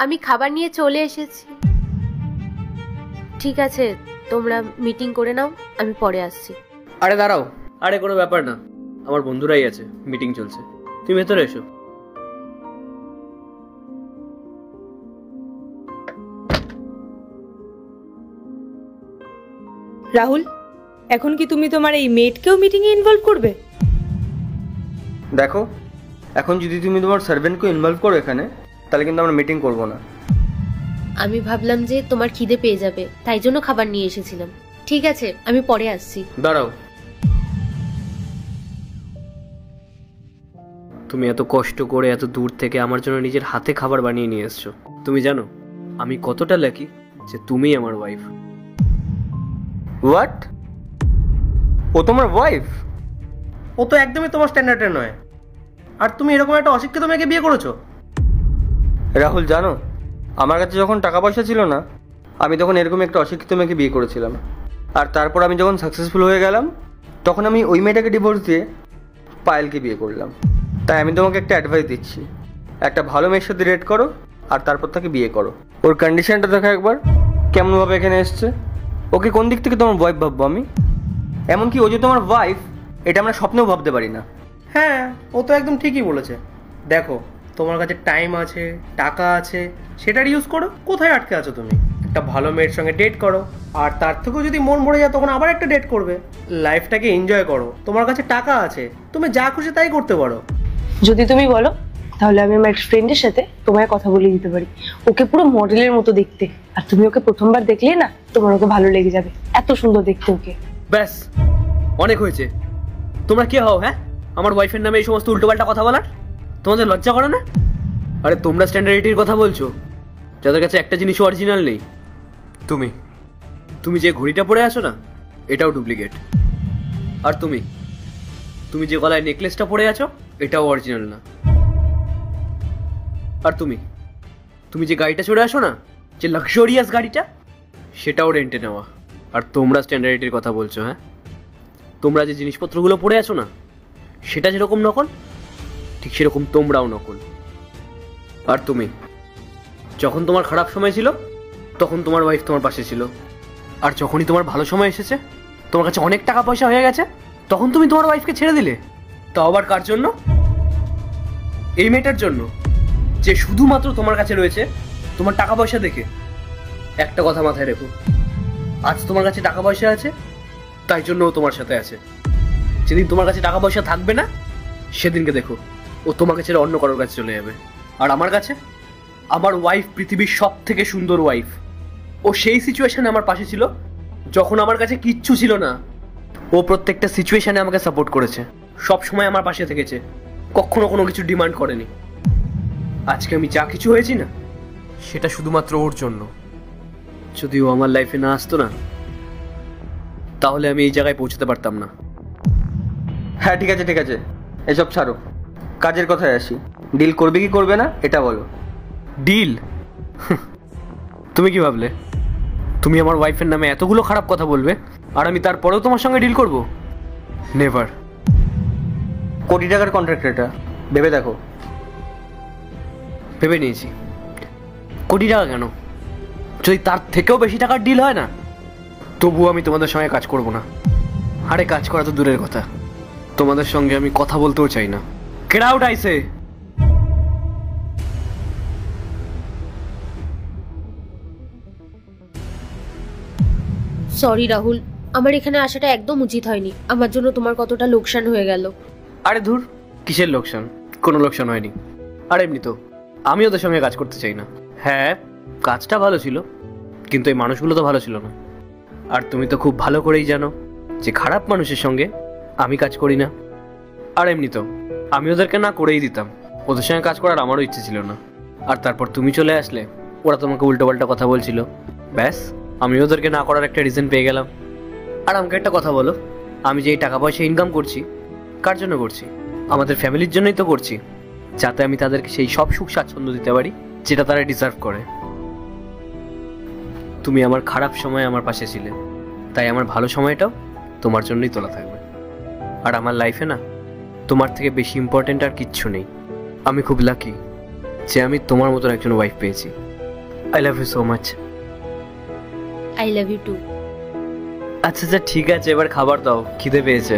আমি খাবার নিয়ে চলে এসেছি। ঠিক আছে, তোমরা মিটিং করে নাও, আমি পরে আসছি। আরে দাঁড়াও, আরে কোনো ব্যাপার না, আমার বন্ধুরাই আছে, মিটিং চলছে, তুমি ভেতরে এসো। রাহুল, এখন কি তুমি তোমার এই মেডকেও মিটিং এ ইনভলভ করবে? দেখো, এখন যদি তুমি তোমার সার্ভেন্টকে ইনভলভ করো এখানে, তাহলে কিন্তু আমরা মিটিং করব না। আমি ভাবলাম যে তোমার খিদে পেয়ে যাবে, তাই জন্য খাবার নিয়ে এসেছিলাম। ঠিক আছে, আমি পরে আসছি। দাঁড়াও, তুমি এত কষ্ট করে এত দূর থেকে আমার জন্য নিজের হাতে খাবার বানিয়ে নিয়ে এসছো। তুমি জানো আমি কতটা লাকি যে তুমি আমার ওয়াইফ। হোয়াট? ও তোমার ওয়াইফ? ও তো একদমই তোমার স্ট্যান্ডার্ডের নয়, আর তুমি এরকম একটা অশিক্ষিত মেয়েকে বিয়ে করেছো। রাহুল, জানো আমার কাছে যখন টাকা পয়সা ছিল না, আমি তখন এরকম একটা অশিক্ষিত মেয়েকে বিয়ে করেছিলাম। আর তারপর আমি যখন সাকসেসফুল হয়ে গেলাম, তখন আমি ওই মেয়েটাকে ডিভোর্স দিয়ে পায়েলকে বিয়ে করলাম। তাই আমি তোমাকে একটা অ্যাডভাইস দিচ্ছি, একটা ভালো মেয়ের সাথে ডেট করো আর তারপর তাকে বিয়ে করো। ওর কন্ডিশনটা দেখো একবার, কেমনভাবে এখানে এসছে। ওকে কোন দিক থেকে তোমার ওয়াইফ ভাববো আমি? এমনকি ও যে তোমার ওয়াইফ, এটা আমরা স্বপ্নেও ভাবতে পারি না। হ্যাঁ, ও তো একদম ঠিকই বলেছে। দেখো, তোমার কাছে টাইম আছে, টাকা আছে, সেটার ইউজ করো। কোথায় আটকে আছো তুমি? একটা ভালো মেয়ের সঙ্গে ডেট করো, আর তার থেকেও যদি মন ভরে যায় তখন আবার একটা ডেট করবে। লাইফটাকে এনজয় করো। তোমার কাছে টাকা আছে, তুমি যা খুশি তাই করতে পারো। যদি তুমি বলো, তাহলে আমি আমার ফ্রেন্ডের সাথে তোমায় কথা বলে দিতে পারি। ওকে পুরো মডেলের মতো দেখতে, আর তুমি ওকে প্রথমবার দেখলেই না তোমার ওকে ভালো লেগে যাবে, এত সুন্দর দেখতে ওকে। ব্যাস, অনেক হয়েছে। তোমরা কে হও হ্যাঁ আমার ওয়াইফের নামে এই সমস্ত উল্টোপাল্টা কথা বলার? তোমাদের লজ্জা করে না? আরে তোমরা স্ট্যান্ডার্ডিটির কথা বলছো, যাদের কাছে একটা জিনিস অরিজিনাল নেই। তুমি যে ঘড়িটা পরে আছো না, এটাও ডুপ্লিকেট। আর তুমি যে গলায় নেকলেসটা পরে আছো, এটাও অরিজিনাল না। আর তুমি যে গাড়িটা চড়ে আসো না, যে লাক্সারিয়াস গাড়িটা, সেটাও রেন্টে নেওয়া। আর তোমরা স্ট্যান্ডার্ডিটির কথা বলছো হ্যাঁ? তোমরা যে জিনিসপত্রগুলো পরে আছো না, সেটা যেরকম নকল, ঠিক সেরকম তোমরাও নকল। আর যখন তোমার খারাপ সময় ছিল, তখন তোমার ওয়াইফ তোমার পাশে ছিল। আর যখনই তোমার ভালো সময় এসেছে, তোমার কাছে অনেক টাকা পয়সা হয়ে গেছে, তখন তুমি তোমার ওয়াইফকে ছেড়ে দিলে। তাও আবার কার জন্য? এই মেয়েটার জন্য, যে শুধুমাত্র তোমার কাছে রয়েছে তোমার টাকা পয়সা দেখে। একটা কথা মাথায় রেখো, আজ তোমার কাছে টাকা পয়সা আছে, তাই জন্য ও তোমার সাথে আছে। যেদিন তোমার কাছে টাকা পয়সা থাকবে না, সেদিনকে দেখো ও তোমাকে ছেড়ে অন্য কারোর কাছে চলে যাবে। আর আমার কাছে আমার ওয়াইফ পৃথিবীর সব থেকে সুন্দর ওয়াইফ। ও সেই সিচুয়েশনে আমার পাশে ছিল যখন আমার কাছে কিচ্ছু ছিল না। ও প্রত্যেকটা সিচুয়েশনে আমাকে সাপোর্ট করেছে, সব সময় আমার পাশে থেকেছে, কখনো কোনো কিছু ডিমান্ড করেনি। আজকে আমি যা কিছু হয়েছি না, সেটা শুধুমাত্র ওর জন্য। যদি ও আমার লাইফে না আসতো না, তাহলে আমি এই জায়গায় পৌঁছতে পারতাম না। হ্যাঁ ঠিক আছে, এসব ছাড়ো, কাজের কথায় আসি। ডিল করবে কি করবে না এটা বলো। ডিল? তুমি কি ভাবলে তুমি আমার ওয়াইফের নামে এতগুলো খারাপ কথা বলবে, আর আমি তারপরেও তোমার সঙ্গে ডিল করব? নেভার। কোটি টাকার কন্ট্রাক্ট এটা, ভেবে দেখো। ভেবে নিয়েছি। কোটি টাকা কেন, যদি তার থেকেও বেশি টাকার ডিল হয় না, তবুও আমি তোমাদের সঙ্গে কাজ করব না। আরে কাজ করা তো দূরের কথা, তোমাদের সঙ্গে আমি কথা বলতেও চাই না। Get out I say. Sorry Rahul, আমার এখানে আসাটা একদম উচিত হয়নি। আমার জন্য তোমার কতটা লোকসান হয়ে গেল। আরে ধুর, কিসের লোকসান? কোনো লোকসান হয়নি। আর এমনি তো আমি ওদের সঙ্গে কাজ করতে চাই না। হ্যাঁ, কাজটা ভালো ছিল, কিন্তু এই মানুষগুলো তো ভালো ছিল না। আর তুমি তো খুব ভালো করেই জানো যে খারাপ মানুষের সঙ্গে আমি কাজ করি না। আর এমনি তো আমি ওদেরকে না করেই দিতাম, ওদের সঙ্গে কাজ করার আমারও ইচ্ছে ছিল না। আর তারপর তুমি চলে আসলে, ওরা তোমাকে উল্টোপাল্টা কথা বলছিল, ব্যাস আমি ওদেরকে না করার একটা রিজন পেয়ে গেলাম। আর আমাকে একটা কথা বলো, আমি যে এই টাকা পয়সা ইনকাম করছি, কার জন্য করছি? আমাদের ফ্যামিলির জন্যই তো করছি, যাতে আমি তাদেরকে সেই সব সুখ স্বাচ্ছন্দ্য দিতে পারি যেটা তারা ডিজার্ভ করে। তুমি আমার খারাপ সময় আমার পাশে ছিলে, তাই আমার ভালো সময়টাও তোমার জন্যই তোলা থাকবে। আর আমার লাইফে না তোমার থেকে বেশি ইম্পর্টেন্ট আর কিচ্ছু নেই। আমি খুব লাকি যে আমি তোমার মতন একজন ওয়াইফ পেয়েছি। I love you so much. I love you too. আচ্ছা আচ্ছা ঠিক আছে, এবার খাবার দাও, খিদে পেয়েছে।